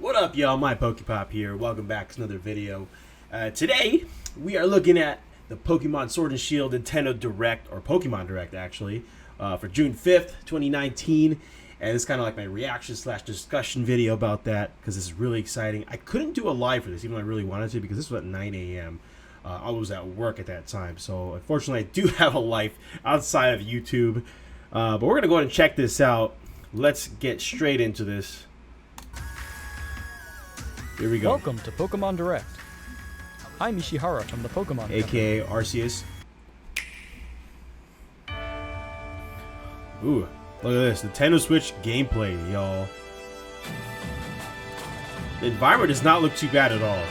What up, y'all? mypokepop here. Welcome back to another video. Today, we are looking at the Pokemon Sword and Shield Nintendo Direct, or Pokemon Direct, actually, for June 5th, 2019. And it's kind of like my reaction / discussion video about that, because this is really exciting. I couldn't do a live for this, even though I really wanted to, because this was at 9 a.m. I was at work at that time. So, unfortunately, I do have a life outside of YouTube. But we're going to go ahead and check this out. Let's get straight into this. Here we go. Welcome to Pokemon Direct. I'm Ishihara from the Pokemon AKA Arceus. Ooh, look at this. Nintendo Switch gameplay, y'all. The environment does not look too bad at all.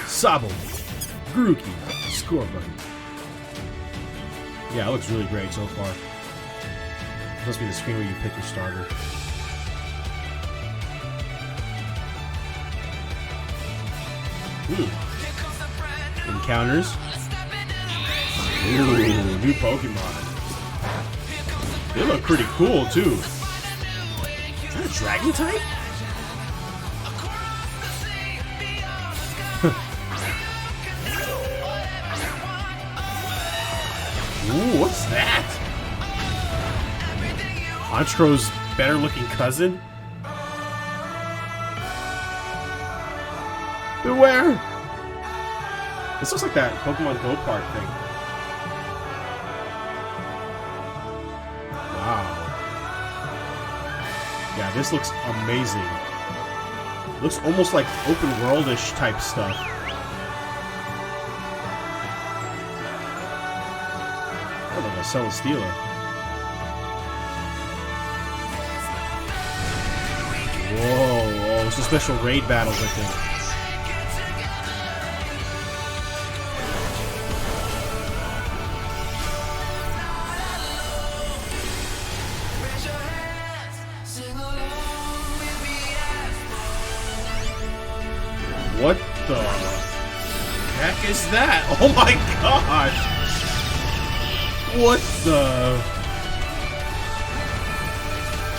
Sobble, Grookey, Scorbunny. Yeah, it looks really great so far. This must be the screen where you pick your starter. Encounters. Ooh, new Pokemon. They look pretty cool too. Is that a dragon type? Ooh, what's that? Honchkro's better looking cousin? Beware! This looks like that Pokemon Go Park thing. Wow. Yeah, this looks amazing. Looks almost like open world-ish type stuff. Oh, like a Celesteela. Whoa, oh, it's a special raid battles, I think. What the heck is that? Oh my gosh! What the?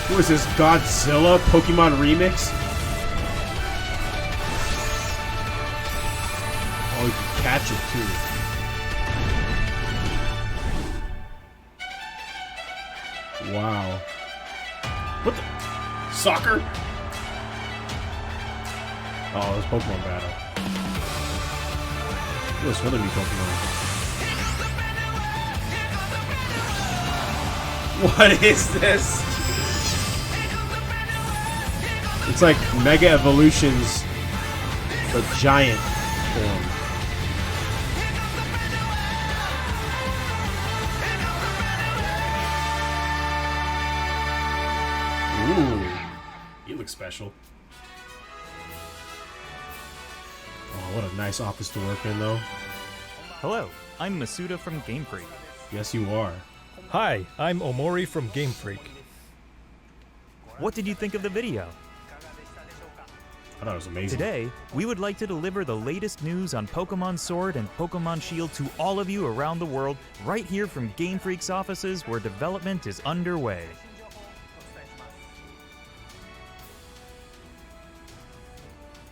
What is this, Godzilla Pokemon Remix? Oh, you can catch it too. Wow. What the? Soccer? Oh, this Pokemon battle. Look at this other new Pokemon. What is this? It's like Mega Evolutions, but giant form. Ooh, you look special. Oh, what a nice office to work in, though. Hello, I'm Masuda from Game Freak. Yes, you are. Hi, I'm Omori from Game Freak. What did you think of the video? I thought it was amazing. Today, we would like to deliver the latest news on Pokemon Sword and Pokemon Shield to all of you around the world, right here from Game Freak's offices where development is underway.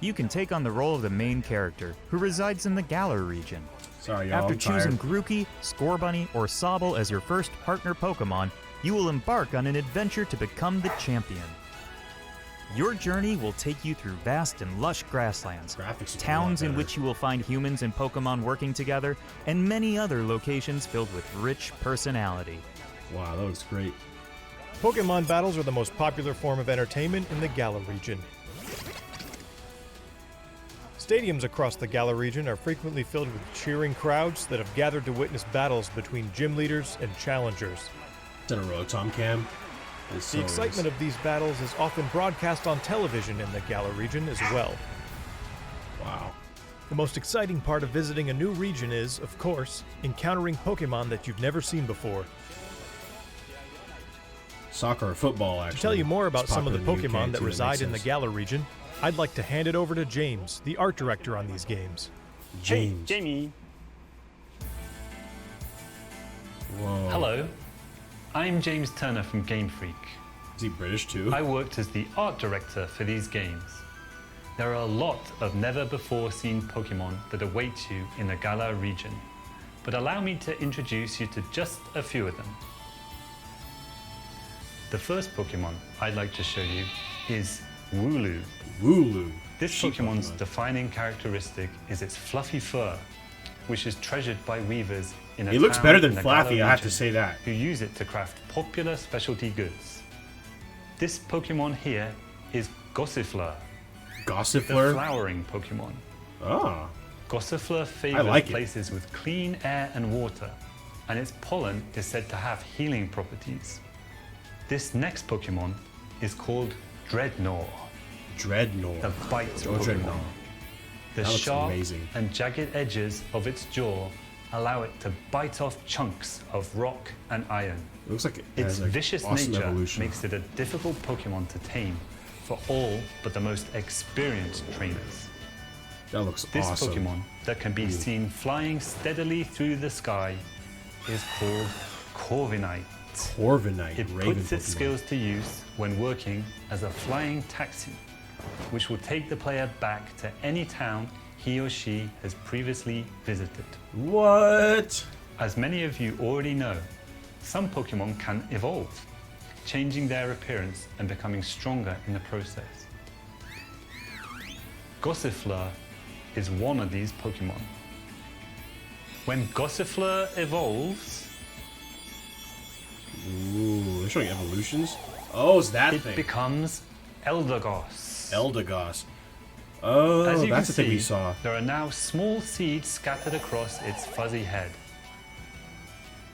You can take on the role of the main character, who resides in the Galar region. Sorry, y'all. After I'm choosing tired. Grookey, Scorbunny, or Sobble as your first partner Pokemon, you will embark on an adventure to become the champion. Your journey will take you through vast and lush grasslands, Graphics are towns a lot in better. which you will find humans and Pokemon working together, and many other locations filled with rich personality. Wow, that looks great. Pokemon battles are the most popular form of entertainment in the Galar region. Stadiums across the Galar region are frequently filled with cheering crowds that have gathered to witness battles between gym leaders and challengers. Is that a Rotom Cam? The excitement of these battles is often broadcast on television in the Galar region as well. Wow. The most exciting part of visiting a new region is, of course, encountering Pokemon that you've never seen before. Soccer or football, actually. To tell you more about It's some of the popular in Pokemon UK that too, reside in the makes Galar region, I'd like to hand it over to James, the art director on these games. sense. James. Hey, Jamie. Whoa. Hello. I'm James Turner from Game Freak. Is he British too? I worked as the art director for these games. There are a lot of never-before-seen Pokemon that await you in the Galar region, but allow me to introduce you to just a few of them. The first Pokemon I'd like to show you is Wooloo. Wooloo. This Pokemon's defining characteristic is its fluffy fur, which is treasured by weavers in a He looks town better than in the Flaffy, Galar I have to region, say that. who use it to craft popular specialty goods. This Pokemon here is Gossifleur, the Gossifleur? flowering Pokemon. Oh. Gossifleur favors like it. places with clean air and water, and its pollen is said to have healing properties. This next Pokemon is called Dreadnought, Dreadnought. the bite Oh, Pokemon. Dreadnought. The That looks sharp amazing. and jagged edges of its jaw allow it to bite off chunks of rock and iron. It looks like it Its has like vicious awesome nature evolution. makes it a difficult Pokemon to tame for all but the most experienced trainers. That looks This awesome. Pokemon that can be seen flying steadily through the sky is called Corviknight. Corviknight, It Raven puts its Pokemon. skills to use when working as a flying taxi, which will take the player back to any town he or she has previously visited. What? As many of you already know, some Pokemon can evolve, changing their appearance and becoming stronger in the process. Gossifleur is one of these Pokemon. When Gossifleur evolves, Ooh, they're showing evolutions? Oh, it's that it thing. becomes Eldegoss. Eldegoss. Oh, As you that's the can thing we see, saw. there are now small seeds scattered across its fuzzy head.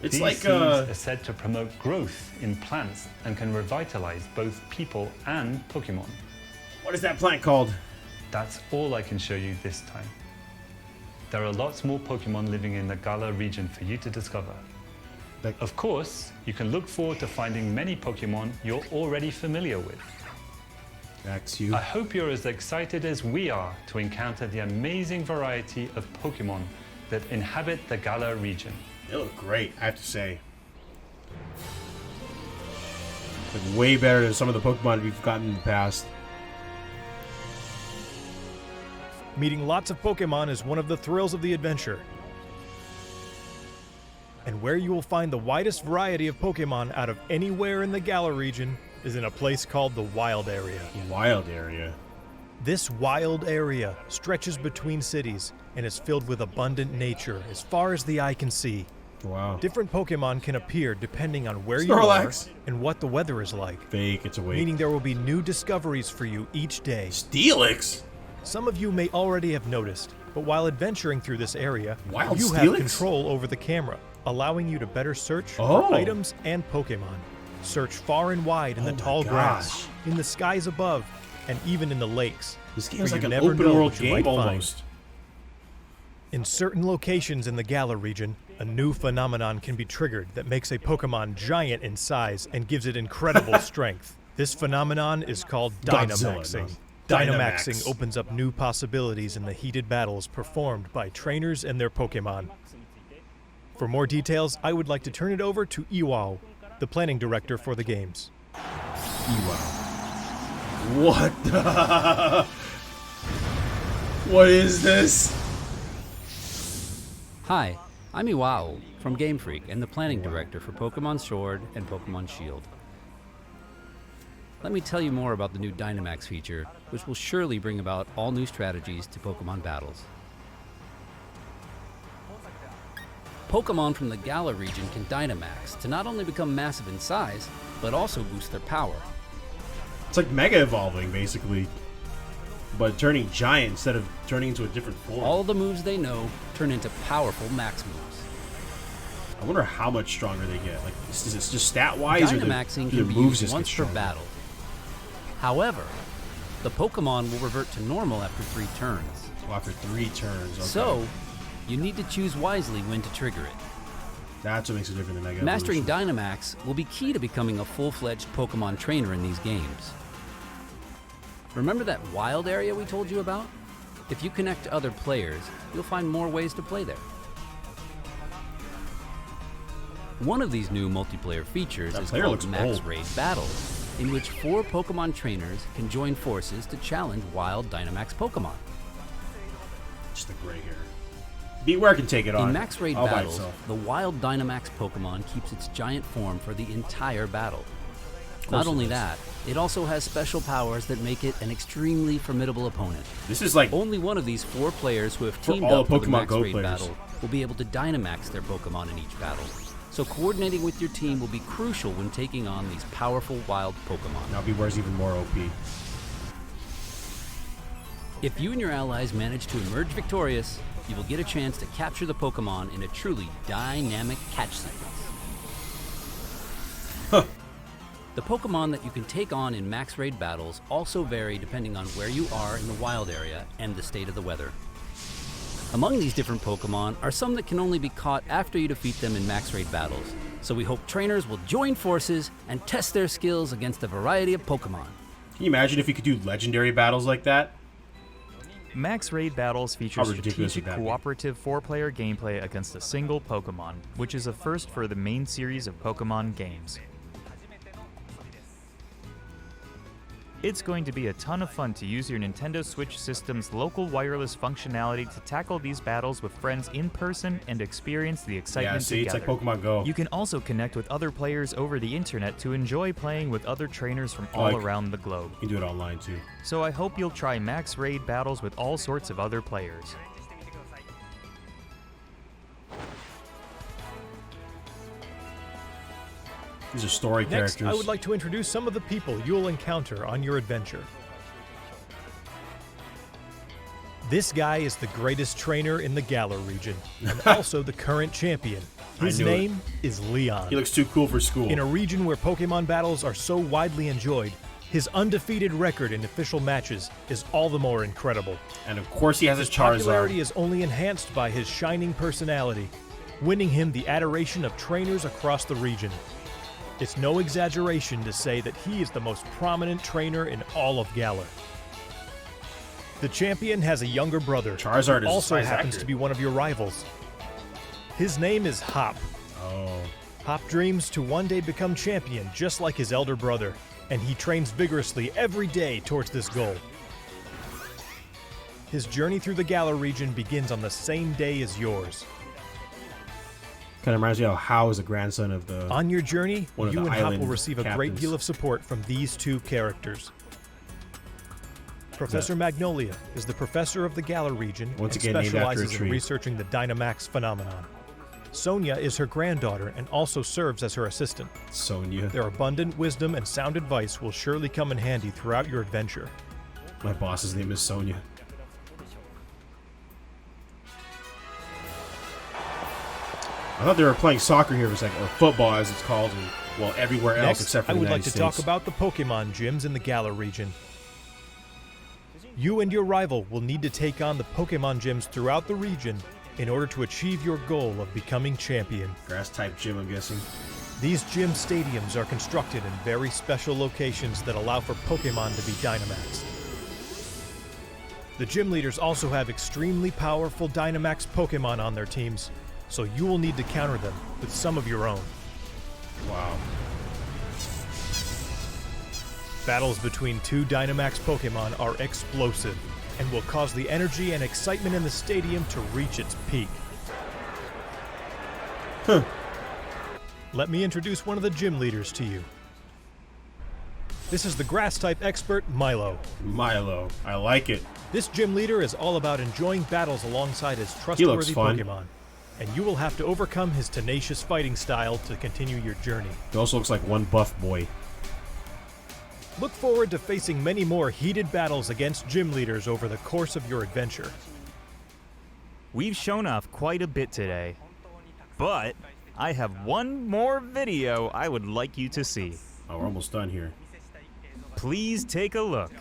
It's These like seeds are said to promote growth in plants and can revitalize both people and Pokemon. what is that plant called? That's all I can show you this time. There are lots more Pokemon living in the Galar region for you to discover. Like- Of course, you can look forward to finding many Pokemon you're already familiar with. That's you. I hope you're as excited as we are to encounter the amazing variety of Pokemon that inhabit the Galar region. They look great, I have to say. Like way better than some of the Pokemon we've gotten in the past. Meeting lots of Pokemon is one of the thrills of the adventure. And where you will find the widest variety of Pokemon out of anywhere in the Galar region is in a place called the Wild Area. Wild area. This wild area stretches between cities and is filled with abundant nature as far as the eye can see. Wow. Different Pokemon can appear depending on where Snorlax. you are and what the weather is like, Fake, it's a wait. meaning there will be new discoveries for you each day. Steelix? Some of you may already have noticed, but while adventuring through this area, Wild you have Steelix? control over the camera, allowing you to better search Oh. for items and Pokemon. Search far and wide in the Oh my tall grass, gosh. in the skies above, and even in the lakes. This for game's you like an never open know world what you game might find. almost. In certain locations in the Galar region, a new phenomenon can be triggered that makes a Pokemon giant in size and gives it incredible strength. This phenomenon is called Godzilla, Dynamaxing. no. Dynamaxing Dynamax. opens up new possibilities in the heated battles performed by trainers and their Pokemon. For more details, I would like to turn it over to Iwao, the planning director for the games. What the? What is this? Hi, I'm Iwao from Game Freak and the planning director for Pokemon Sword and Pokemon Shield. Let me tell you more about the new Dynamax feature, which will surely bring about all new strategies to Pokemon battles. Pokemon from the Galar region can Dynamax to not only become massive in size, but also boost their power. It's like Mega Evolving, basically. But turning giant instead of turning into a different form. All the moves they know turn into powerful max moves. I wonder how much stronger they get. Like, is it just stat-wise, or Dynamaxing do their can be moves used just get once per stronger? battle. However, the Pokemon will revert to normal after 3 turns. Well, after 3 turns, okay. So, you need to choose wisely when to trigger it. That's what makes it different than Mega Mastering Evolution. Dynamax will be key to becoming a full-fledged Pokemon trainer in these games. Remember that wild area we told you about? If you connect to other players, you'll find more ways to play there. One of these new multiplayer features That is player called looks Max old. Raid Battles. in which 4 Pokemon trainers can join forces to challenge wild Dynamax Pokemon. Just the gray hair. Beware can take it on. In max raid all by battles, itself. the wild Dynamax Pokemon keeps its giant form for the entire battle. Not only that, it also has special powers that make it an extremely formidable opponent. This is like Only one of these 4 players who have teamed all up for the Pokemon max Go raid players. battle will be able to Dynamax their Pokemon in each battle. So coordinating with your team will be crucial when taking on these powerful wild Pokemon. now Beware's even more OP. If you and your allies manage to emerge victorious, you will get a chance to capture the Pokemon in a truly dynamic catch sequence. The Pokemon that you can take on in max raid battles also vary depending on where you are in the wild area and the state of the weather. Among these different Pokemon are some that can only be caught after you defeat them in max raid battles, so we hope trainers will join forces and test their skills against a variety of Pokemon. Can you imagine if you could do legendary battles like that? Max Raid Battles feature How ridiculous strategic would that be? cooperative 4-player gameplay against a single Pokemon, which is a first for the main series of Pokemon games. It's going to be a ton of fun to use your Nintendo Switch system's local wireless functionality to tackle these battles with friends in person and experience the excitement Yeah, see, together. it's like Pokemon Go. You can also connect with other players over the internet to enjoy playing with other trainers from all Like- around the globe. You can do it online too. So I hope you'll try Max Raid battles with all sorts of other players. These are story Next, characters. I would like to introduce some of the people you'll encounter on your adventure. This guy is the greatest trainer in the Galar region, and also the current champion. His I knew it. name is Leon. He looks too cool for school. In a region where Pokemon battles are so widely enjoyed, his undefeated record in official matches is all the more incredible. And of course he has his Popularity Charizard. is only enhanced by his shining personality, winning him the adoration of trainers across the region. It's no exaggeration to say that he is the most prominent trainer in all of Galar. The champion has a younger brother Charizard who is also size happens accurate. to be one of your rivals. His name is Hop. Oh. Hop dreams to one day become champion just like his elder brother, and he trains vigorously every day towards this goal. His journey through the Galar region begins on the same day as yours. Kind of reminds me of how is a grandson of the... On your journey, One of you the and Hop island will receive a great captains. deal of support from these two characters. Professor Magnolia is the professor of the Galar region Once and again named after a specializes in tree. researching the Dynamax phenomenon. Sonia is her granddaughter and also serves as her assistant. Sonya. Their abundant wisdom and sound advice will surely come in handy throughout your adventure. My boss's name is Sonya. I thought they were playing soccer here for a second, or football as it's called, and, well, everywhere else Next, except for I the would United like to States. talk about the Pokemon gyms in the Galar region. You and your rival will need to take on the Pokemon gyms throughout the region in order to achieve your goal of becoming champion. Grass-type gym, I'm guessing. These gym stadiums are constructed in very special locations that allow for Pokemon to be Dynamaxed. The gym leaders also have extremely powerful Dynamax Pokemon on their teams, so you will need to counter them with some of your own. Wow. Battles between two Dynamax Pokemon are explosive and will cause the energy and excitement in the stadium to reach its peak. Huh. Let me introduce one of the gym leaders to you. This is the Grass-type expert, Milo. Milo. I like it. This gym leader is all about enjoying battles alongside his trustworthy fun. Pokemon, and you will have to overcome his tenacious fighting style to continue your journey. He also looks like one buff boy. Look forward to facing many more heated battles against gym leaders over the course of your adventure. We've shown off quite a bit today, but I have one more video I would like you to see. Oh, we're almost done here. Please take a look.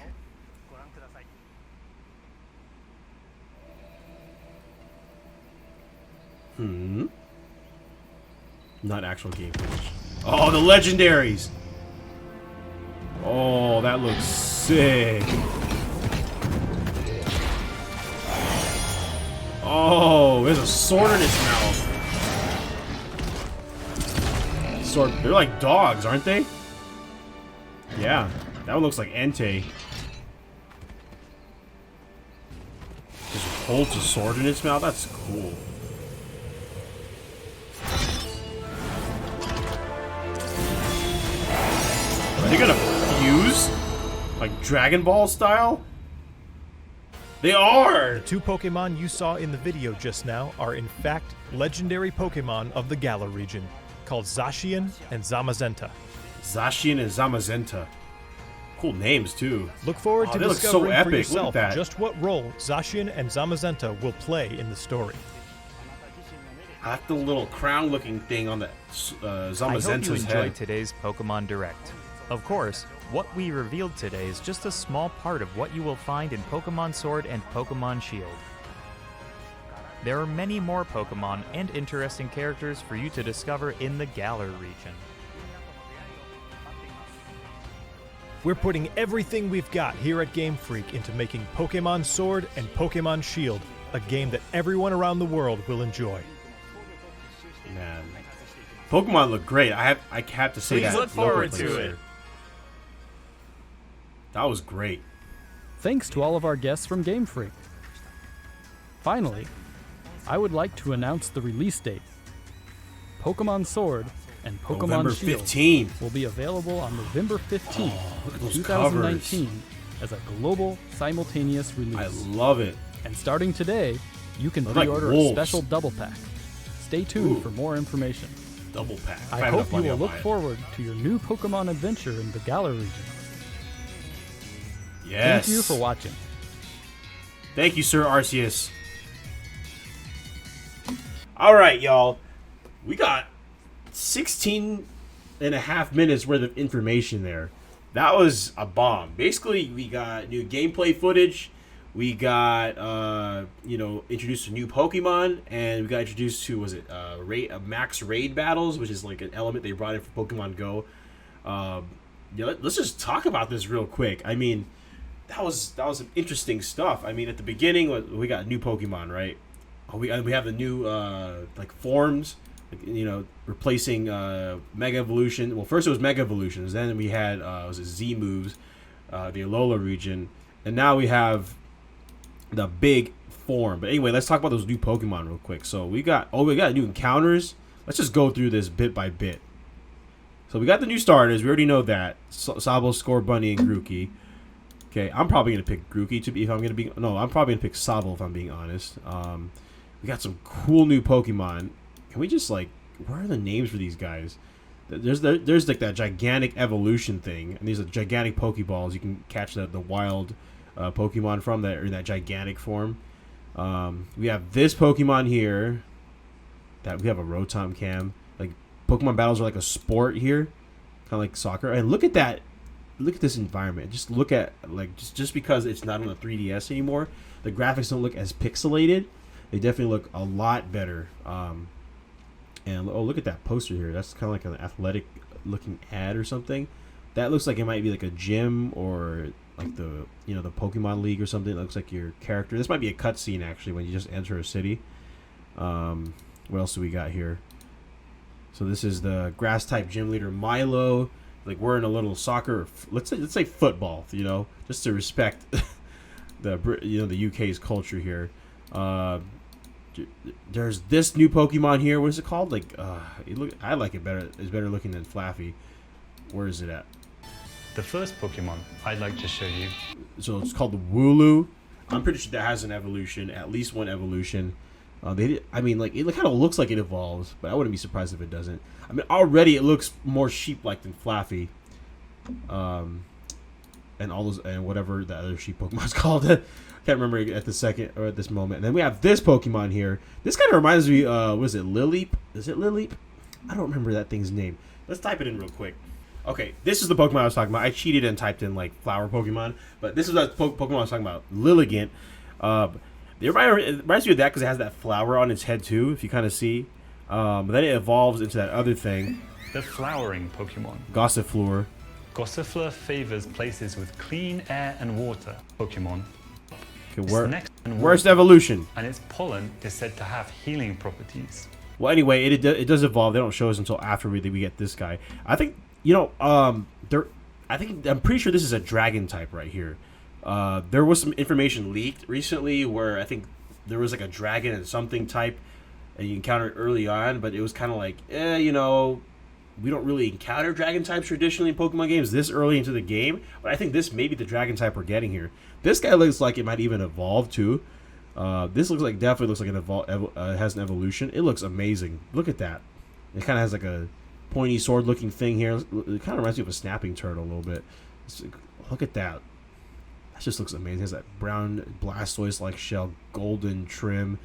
Not actual game footage. Oh, the legendaries! Oh, that looks sick. Oh, there's a sword in its mouth. Sword. They're like dogs, aren't they? Yeah, that one looks like Entei. Just holds a sword in its mouth. That's cool. Are they gonna fuse? Like Dragon Ball style? They are! The two Pokemon you saw in the video just now are in fact legendary Pokemon of the Galar region, called Zacian and Zamazenta. Zacian and Zamazenta. Cool names, too. Look forward to they look so discovering epic. for Look at yourself that. just what role Zacian and Zamazenta will play in the story. I like the little crown-looking thing on the I hope you Zamazenta's enjoyed head. today's Pokemon Direct. Of course, what we revealed today is just a small part of what you will find in Pokemon Sword and Pokemon Shield. There are many more Pokemon and interesting characters for you to discover in the Galar region. We're putting everything we've got here at Game Freak into making Pokemon Sword and Pokemon Shield a game that everyone around the world will enjoy. Man. Pokemon look great. I have to say Please that. look forward no to place it. here. That was great. Thanks to all of our guests from Game Freak. Finally, I would like to announce the release date. Pokemon Sword and Pokemon November Shield 15th. will be available on November 15th, Look at those 2019 as a global simultaneous release. I love it. And starting today, you can They're like pre-order a wolves. special double pack. Stay tuned Ooh. for more information. Double pack. If I have hope enough you money, will I'll look buy it. forward to your new Pokemon adventure in the Galar region. Yes. Thank you for watching. Thank you, Sir Arceus. All right, y'all. We got 16 and a half minutes worth of information there. That was a bomb. Basically, we got new gameplay footage. We got, introduced to new Pokemon. And we got introduced to, max raid battles, which is like an element they brought in for Pokemon Go. Let's just talk about this real quick. I mean, that was some interesting stuff. I mean, at the beginning, we got new Pokemon, right? We have the new forms, replacing Mega Evolution. Well, first it was Mega Evolutions, then we had Z moves, the Alola region, and now we have the big form. But anyway, let's talk about those new Pokemon real quick. So we got new encounters. Let's just go through this bit by bit. So we got the new starters. We already know that Sabo, Scorbunny, and Grookey. Okay, I'm probably gonna pick Grookey I'm probably gonna pick Sabo if I'm being honest. We got some cool new Pokemon. Can we just where are the names for these guys? There's like that gigantic evolution thing, and these are gigantic Pokeballs. You can catch the wild Pokemon from that in that gigantic form. We have this Pokemon here. That we have a Rotom Cam. Like Pokemon battles are like a sport here, kind of like soccer. And look at that. Look at this environment. Just look at just because it's not on the 3DS anymore, the graphics don't look as pixelated. They definitely look a lot better. And look at that poster here. That's kind of like an athletic looking ad or something. That looks like it might be like a gym or like the Pokemon League or something. It looks like your character. This might be a cutscene actually when you just enter a city. What else do we got here? So this is the grass type gym leader Milo. Like we're in a little soccer, let's say football, just to respect the UK's culture here. There's this new Pokemon here. What is it called? I like it better. It's better looking than Flaffy. Where is it at? The first Pokemon I'd like to show you. So it's called the Wooloo. I'm pretty sure that has an evolution, at least one evolution. It kind of looks like it evolves, but I wouldn't be surprised if it doesn't. I mean, already it looks more sheep-like than Flaffy, and all those and whatever the other sheep Pokemon's called. Can't remember at this moment. And then we have this Pokemon here. This kind of reminds me. Was it Lileep? Is it Lileep? I don't remember that thing's name. Let's type it in real quick. Okay, this is the Pokemon I was talking about. I cheated and typed in flower Pokemon, but this is the Pokemon I was talking about. Lilligant. It reminds me of that because it has that flower on its head too, if you kind of see. But then it evolves into that other thing. The flowering Pokemon. Gossifleur. Gossifleur favors places with clean air and water. Pokemon. Okay, worst evolution. And its pollen is said to have healing properties. Well, anyway, it does evolve. They don't show us until after we get this guy. I think I I'm pretty sure this is a dragon type right here. There was some information leaked recently where I think there was like a dragon and something type and you encountered early on, but it was kind of like, you know, we don't really encounter dragon types traditionally in Pokemon games this early into the game, but I think this may be the dragon type we're getting here. This guy looks like it might even evolve too. This looks like definitely looks like an has an evolution. It looks amazing. Look at that. It kind of has like a pointy sword looking thing here. It kind of reminds me of a snapping turtle a little bit. Look at that. That just looks amazing. It has that brown Blastoise like shell, golden trim.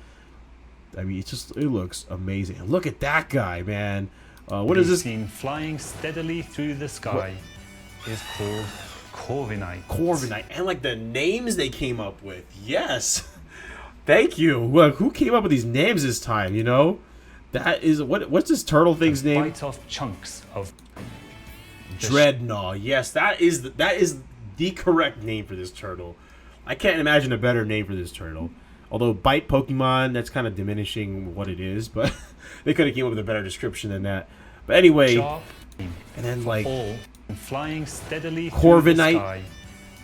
I mean, it looks amazing. And look at that guy, man. What is this? Seen flying steadily through the sky is called Corviknight. Corviknight, and like the names they came up with. Yes, thank you. Look, who came up with these names this time? You know, that is what's this turtle thing's name? Bite off chunks of Dreadnought. Yes, that is the correct name for this turtle. I can't imagine a better name for this turtle. Although bite Pokemon, that's kind of diminishing what it is, but they could have came up with a better description than that. But anyway, sharp, and then like all flying steadily Corviknight.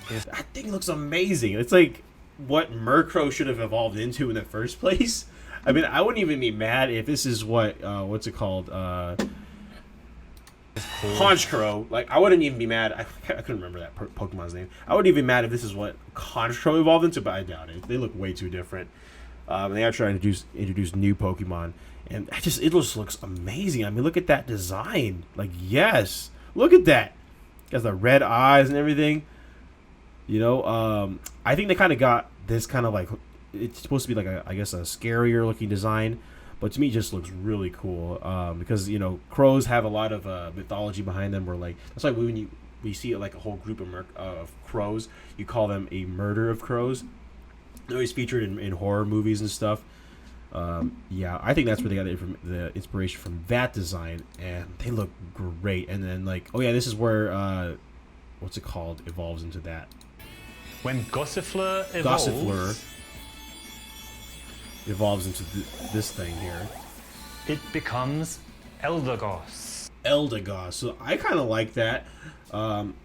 That thing looks amazing. It's like what Murkrow should have evolved into in the first place. I mean, I wouldn't even be mad if this is what's it called? Honchkrow. Like, I wouldn't even be mad. I couldn't remember that Pokemon's name. I wouldn't even be mad if this is what Honchkrow evolved into, but I doubt it. They look way too different. They are trying to introduce new Pokemon, and it just looks amazing. I mean, look at that design. Like, yes, look at that. It has the red eyes and everything. You know, I think they kind of got this kind of like, it's supposed to be like I guess a scarier looking design. But to me, it just looks really cool because, you know, crows have a lot of mythology behind them. Where like that's why when we see like a whole group of crows, you call them a murder of crows. They're always featured in horror movies and stuff. Yeah, I think that's where they got the inspiration from that design, and they look great. And then like, oh yeah, this is where what's it called evolves into that. When Gossifleur evolves, evolves into this thing here. It becomes Eldegoss. Eldegoss. So I kind of like that.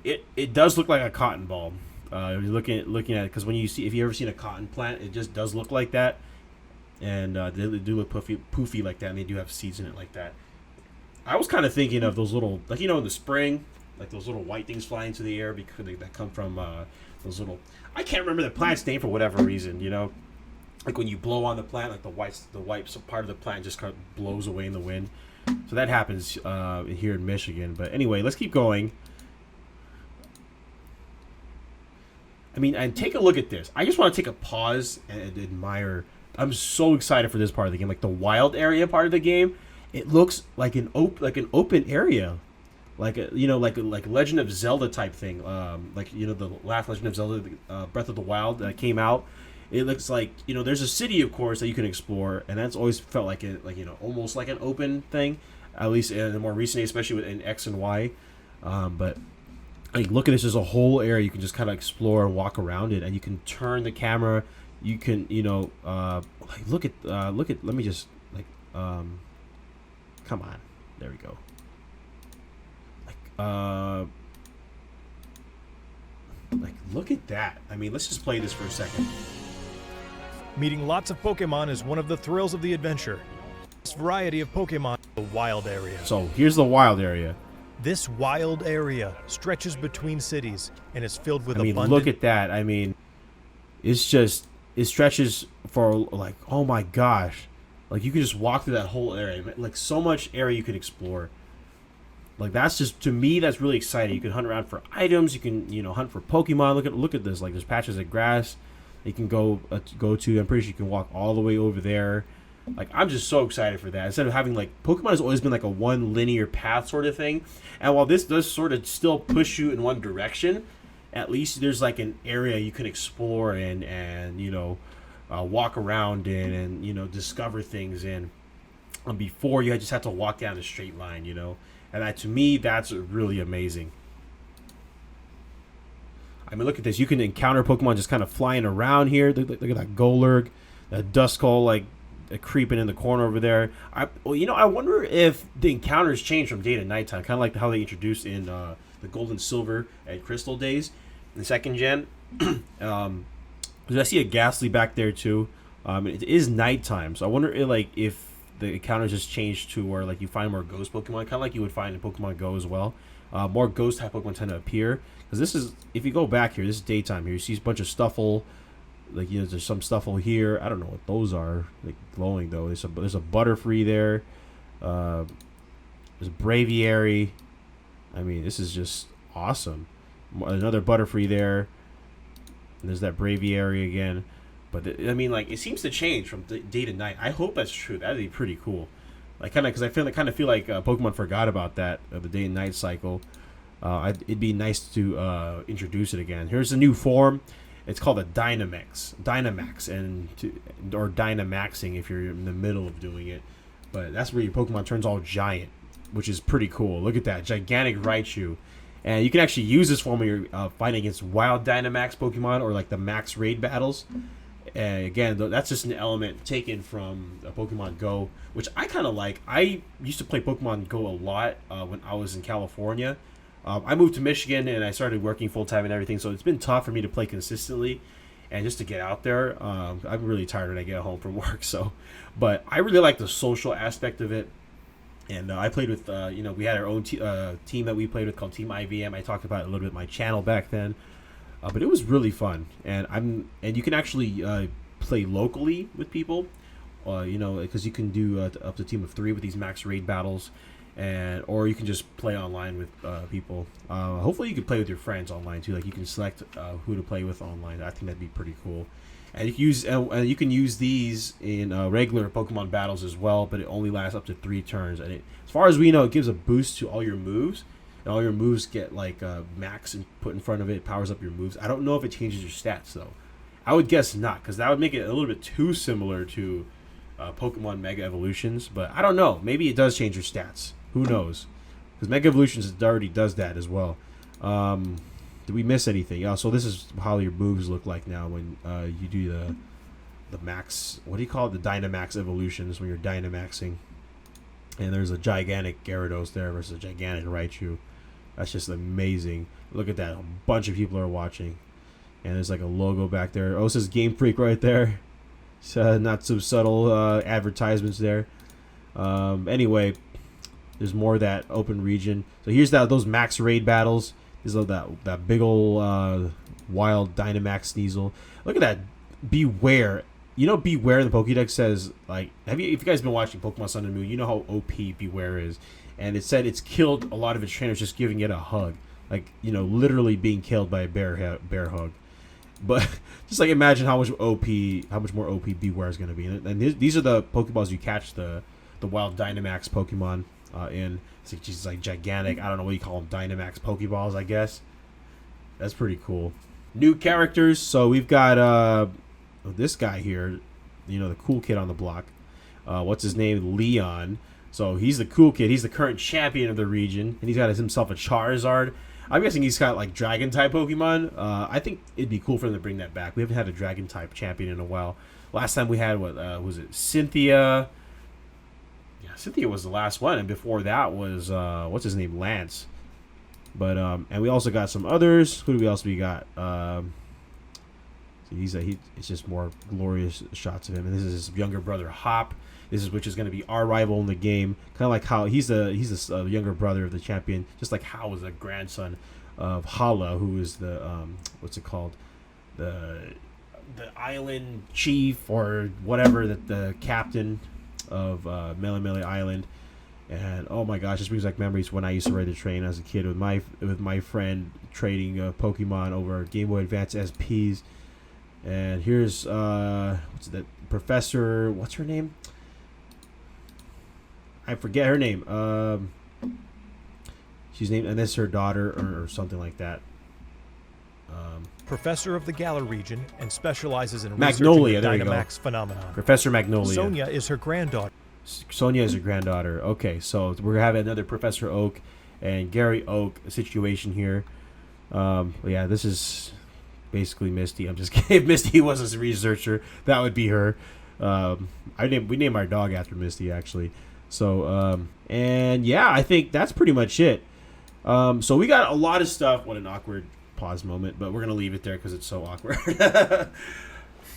It does look like a cotton ball. You're looking at it because when if you ever seen a cotton plant, it just does look like that. And they do look poofy like that, and they do have seeds in it like that. I was kind of thinking of those little, like, you know, in the spring, like those little white things flying into the air because that come from those little. I can't remember the plant's name for whatever reason. You know. Like when you blow on the plant, like the white part of the plant just kind of blows away in the wind. So that happens here in Michigan. But anyway, let's keep going. I mean, and take a look at this. I just want to take a pause and admire. I'm so excited for this part of the game, like the wild area part of the game. It looks like an open area, like like Legend of Zelda type thing. Like, you know, the last Legend of Zelda, Breath of the Wild that came out. It looks like, you know, there's a city, of course, that you can explore, and that's always felt like you know, almost like an open thing, at least in the more recent, especially in X and Y. But like, look at this, there's a whole area you can just kind of explore and walk around it, and you can turn the camera. You can, you know, like look at. Let me just like, come on, there we go. Like, look at that. I mean, let's just play this for a second. Meeting lots of Pokemon is one of the thrills of the adventure. This variety of Pokemon, the wild area. So here's the wild area. This wild area stretches between cities and is filled with abundant. Look at that. I mean, it stretches for like, oh my gosh, like you can just walk through that whole area. Like so much area you can explore. Like that's just, to me, that's really exciting. You can hunt around for items. You can, you know, hunt for Pokemon. Look at this. Like there's patches of grass you can go to. I'm pretty sure you can walk all the way over there. Like, I'm just so excited for that. Instead of having like, Pokemon has always been like a one linear path sort of thing, and while this does sort of still push you in one direction, at least there's like an area you can explore and you know, walk around in and, you know, discover things in. Before you just have to walk down a straight line, you know, and that, to me, that's really amazing. I mean, look at this. You can encounter Pokemon just kind of flying around here. Look at that Golurk, that Duskull, like creeping in the corner over there. I wonder if the encounters change from day to nighttime, kind of like how they introduced in the the gold and silver and crystal days in the second gen. I see a ghastly back there too. It is nighttime, so I wonder if the encounters just changed to where like you find more ghost Pokemon, kind of like you would find in Pokemon Go as well. More ghost type Pokemon tend to appear, because this is, if you go back here, this is daytime here. You see a bunch of Stuffle, like, you know, there's some Stuffle here. I don't know what those are, like glowing though. There's a Butterfree there. There's a Braviary. I mean, this is just awesome. Another Butterfree there. And there's that Braviary again. But I mean, like, it seems to change from day to night. I hope that's true. That'd be pretty cool. Like, because I feel like Pokemon forgot about that, the day and night cycle. It'd be nice to introduce it again. Here's a new form. It's called a Dynamax, or Dynamaxing if you're in the middle of doing it. But that's where your Pokemon turns all giant, which is pretty cool. Look at that gigantic Raichu. And you can actually use this form when you're fighting against wild Dynamax Pokemon or like the max raid battles. And again, that's just an element taken from Pokemon Go, which I kind of like. I used to play Pokemon Go a lot when I was in California. I moved to Michigan and I started working full time and everything, so it's been tough for me to play consistently and just to get out there. I'm really tired when I get home from work, but I really like the social aspect of it. And I played with, we had our own team that we played with called Team IVM. I talked about it a little bit in my channel back then, but it was really fun. And you can actually play locally with people, because you can do up to a team of 3 with these max raid battles, or you can just play online with people. Hopefully, you can play with your friends online too. Like, you can select who to play with online. I think that'd be pretty cool. And you can use these in regular Pokemon battles as well, but it only lasts up to 3 turns. And as far as we know, it gives a boost to all your moves, and all your moves get like max and put in front of it. It powers up your moves. I don't know if it changes your stats though. I would guess not, because that would make it a little bit too similar to Pokemon Mega Evolutions. But I don't know. Maybe it does change your stats. Who knows? Because Mega Evolutions already does that as well. Did we miss anything? Yeah, so this is how your moves look like now when you do the max, what do you call it? The Dynamax evolutions, when you're Dynamaxing. And there's a gigantic Gyarados there versus a gigantic Raichu. That's just amazing. Look at that. A bunch of people are watching. And there's like a logo back there. Oh, it says Game Freak right there. So not so subtle advertisements there. Anyway, there's more of that open region. So here's those max raid battles. Is that big old wild Dynamax Sneasel. Look at that. Beware. You know, Beware in the Pokédex says, like, if you guys been watching Pokemon Sun and Moon, you know how OP Beware is. And it said it's killed a lot of its trainers just giving it a hug. Like, literally being killed by a bear hug. But just like imagine how much more OP Beware is going to be. And these are the Pokeballs you catch the wild Dynamax Pokemon in. It's like gigantic. I don't know what you call them. Dynamax Pokeballs, I guess. That's pretty cool. New characters. So we've got this guy here. The cool kid on the block. What's his name? Leon. So he's the cool kid. He's the current champion of the region. And he's got himself a Charizard. I'm guessing he's got like dragon type Pokemon. I think it'd be cool for them to bring that back. We haven't had a dragon type champion in a while. Last time we had, was it? Cynthia. Cynthia was the last one, and before that was what's his name, Lance. But and we also got some others. Who do we else we got? It's just more glorious shots of him. And this is his younger brother Hop. Which is going to be our rival in the game. Kind of like how he's the younger brother of the champion, just like Hal was a grandson of Hala, who is the what's it called, the island chief or whatever, that the captain of Melemele Island. And oh my gosh, this brings back memories when I used to ride the train as a kid with my friend, trading Pokemon over Game Boy Advance SPs. And here's what's that Professor? What's her name? I forget her name. She's named, and this is her daughter or something like that. Professor of the Galar region and specializes in Magnolia, researching the Dynamax phenomenon. Professor Magnolia. Sonia is her granddaughter. Sonia is her granddaughter. Okay, so we're having another Professor Oak and Gary Oak situation here. Yeah, this is basically Misty. I'm just kidding. If Misty was a researcher, that would be her. We named our dog after Misty, actually. So, and yeah, I think that's pretty much it. So we got a lot of stuff. What an awkward pause moment, but we're going to leave it there because it's so awkward.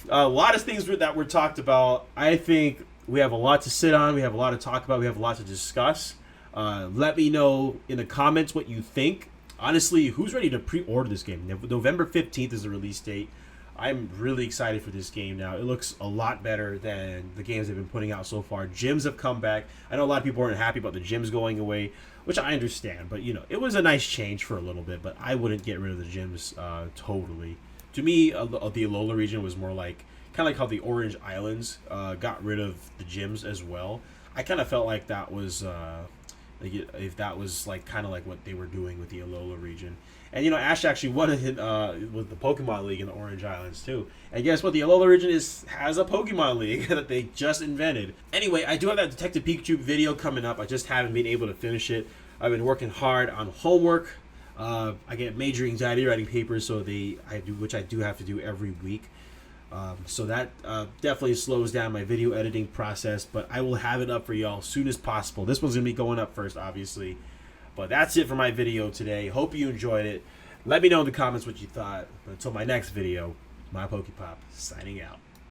A lot of things that were talked about. I think we have a lot to sit on. We have a lot to talk about. We have a lot to discuss. Let me know in the comments what you think. Honestly, who's ready to pre-order this game? November 15th is the release date. I'm really excited for this game now. It looks a lot better than the games they've been putting out so far. Gyms have come back. I know a lot of people weren't happy about the gyms going away, which I understand. But, you know, it was a nice change for a little bit. But I wouldn't get rid of the gyms totally. To me, the Alola region was more like, kind of like how the Orange Islands got rid of the gyms as well. I kind of felt like that was... if that was like kind of like what they were doing with the Alola region. And you know, Ash actually won it with the Pokemon League in the Orange Islands too. And guess what? The Alola region has a Pokemon League that they just invented. Anyway, I do have that Detective Pikachu video coming up. I just haven't been able to finish it. I've been working hard on homework. I get major anxiety writing papers, so which I do have to do every week. So that definitely slows down my video editing process, but I will have it up for y'all as soon as possible. This one's going to be going up first, obviously. But that's it for my video today. Hope you enjoyed it. Let me know in the comments what you thought. But until my next video, mypokepop signing out.